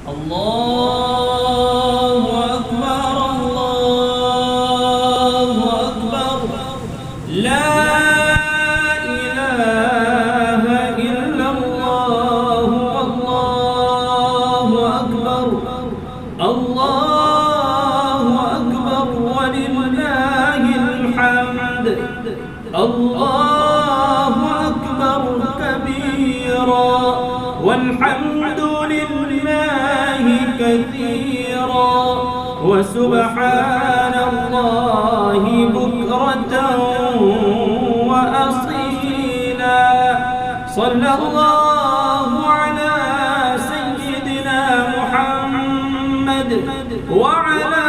الله أكبر الله أكبر لا إله إلا الله والله أكبر الله أكبر ولله الحمد الله أكبر كبيرا والحمد لله كثيرا وسبحان الله بكرة وأصيلا صلى الله على سيدنا محمد وعلى